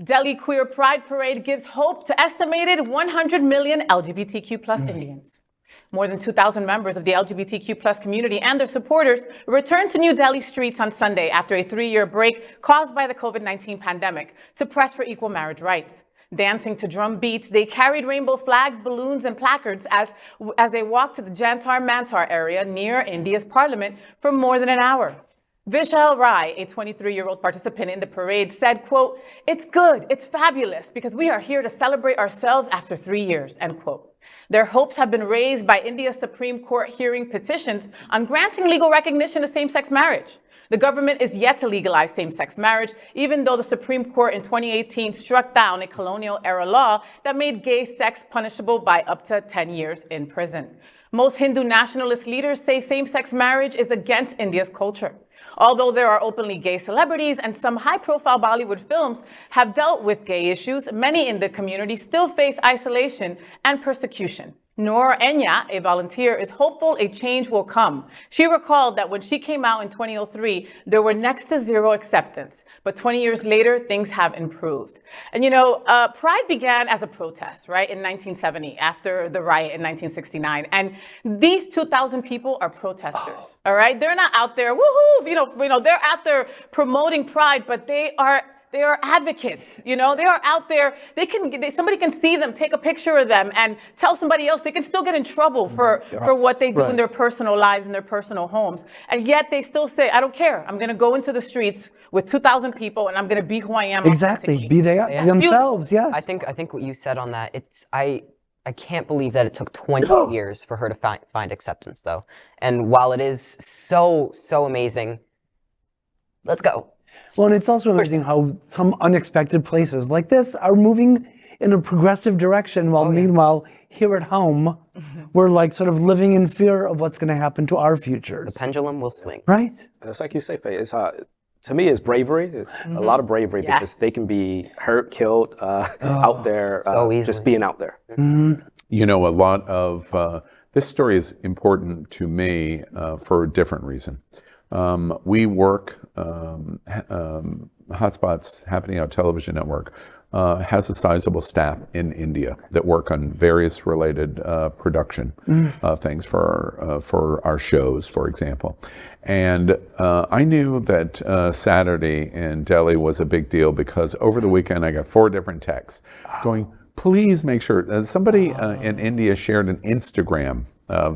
Delhi Queer Pride Parade gives hope to estimated 100 million LGBTQ plus Indians. More than 2,000 members of the LGBTQ plus community and their supporters returned to New Delhi streets on Sunday after a 3-year break caused by the COVID-19 pandemic to press for equal marriage rights. Dancing to drum beats, they carried rainbow flags, balloons, and placards as they walked to the Jantar Mantar area near India's parliament for more than an hour. Vishal Rai, a 23-year-old participant in the parade, said, quote, "It's good, it's fabulous, because we are here to celebrate ourselves after 3 years," end quote. Their hopes have been raised by India's Supreme Court hearing petitions on granting legal recognition of same-sex marriage. The government is yet to legalize same-sex marriage, even though the Supreme Court in 2018 struck down a colonial-era law that made gay sex punishable by up to 10 years in prison. Most Hindu nationalist leaders say same-sex marriage is against India's culture. Although there are openly gay celebrities and some high-profile Bollywood films have dealt with gay issues, many in the community still face isolation and persecution. Noor Enya, a volunteer, is hopeful a change will come. She recalled that when she came out in 2003, there were next to zero acceptance. But 20 years later, things have improved. And Pride began as a protest, right, in 1970, after the riot in 1969. And these 2,000 people are protesters, all right? They're not out there, woohoo, they're out there promoting Pride, but they are advocates, they are out there. Somebody can see them, take a picture of them and tell somebody else. They can still get in trouble for what they do in their personal lives, in their personal homes. And yet they still say, I don't care. I'm going to go into the streets with 2,000 people and I'm going to be who I am. Exactly. Be they themselves. Yes. I think what you said on that, I can't believe that it took 20 years for her to find acceptance though. And while it is so amazing, let's go. Well, and it's also amazing how some unexpected places like this are moving in a progressive direction, while meanwhile, here at home, we're like sort of living in fear of what's going to happen to our futures. The pendulum will swing. Right? It's like you say, Faye, it's to me, it's bravery. It's a lot of bravery because they can be hurt, killed out there, just being out there. A lot of this story is important to me for a different reason. We work, Hotspots Happening Out Television Network has a sizable staff in India that work on various related production things for our shows, for example. And I knew that Saturday in Delhi was a big deal because over the weekend I got 4 different texts going, please make sure. Somebody in India shared an Instagram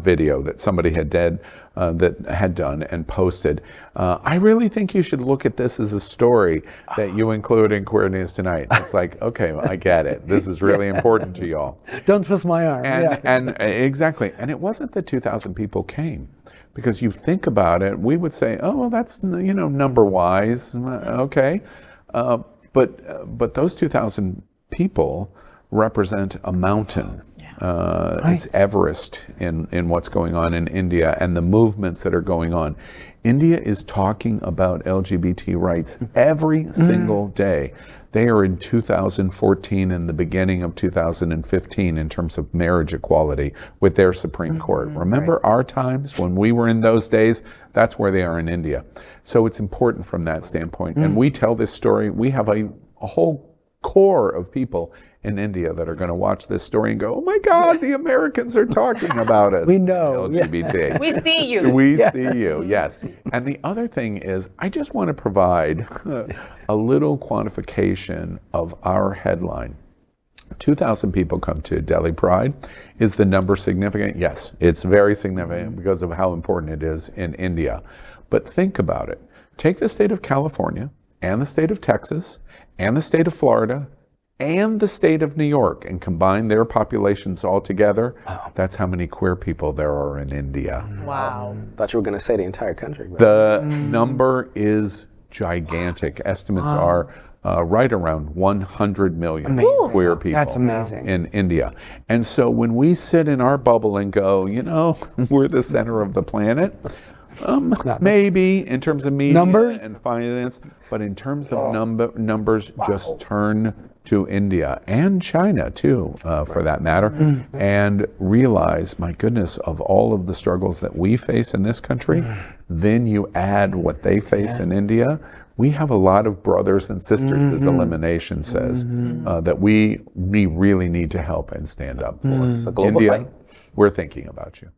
video that somebody had done and posted. I really think you should look at this as a story that you include in Queer News Tonight. It's like, okay, well, I get it. This is really important to y'all. Don't twist my arm. And exactly. And it wasn't that 2,000 people came. Because you think about it, we would say, oh, well, that's, number-wise, okay. But those 2,000 people represent a mountain. It's Everest in what's going on in India and the movements that are going on. India is talking about LGBT rights every single day. They are in 2014 and the beginning of 2015 in terms of marriage equality with their Supreme Court. Remember our times when we were in those days? That's where they are in India. So it's important from that standpoint. And we tell this story. We have a whole core of people in India that are going to watch this story and go, oh my God, the Americans are talking about us. We know. We LGBT. see you. We see you, yes. And the other thing is, I just want to provide a little quantification of our headline. 2,000 people come to Delhi Pride. Is the number significant? Yes, it's very significant because of how important it is in India. But think about it. Take the state of California and the state of Texas and the state of Florida and the state of New York and combine their populations all together. That's how many queer people there are in India. Wow. Thought you were going to say the entire country. The number is gigantic. Estimates are right around 100 million queer people. That's amazing. In India. And so when we sit in our bubble and go, we're the center of the planet, maybe in terms of media and finance, but in terms of numbers, just turn to India and China too, for that matter, and realize, my goodness, of all of the struggles that we face in this country, then you add what they face in India, We have a lot of brothers and sisters, as Elimination says, that we really need to help and stand up for. It's a global India, fight. we're thinking about you.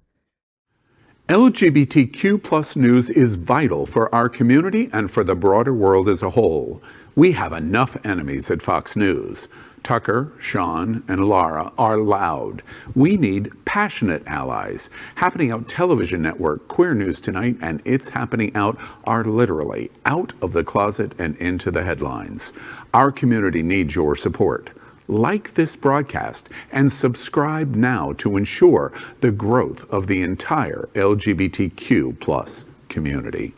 LGBTQ plus news is vital for our community and for the broader world as a whole. We have enough enemies at Fox News. Tucker, Sean, and Lara are loud. We need passionate allies. Happening Out Television Network, Queer News Tonight, and It's Happening Out are literally out of the closet and into the headlines. Our community needs your support. Like this broadcast and subscribe now to ensure the growth of the entire LGBTQ plus community.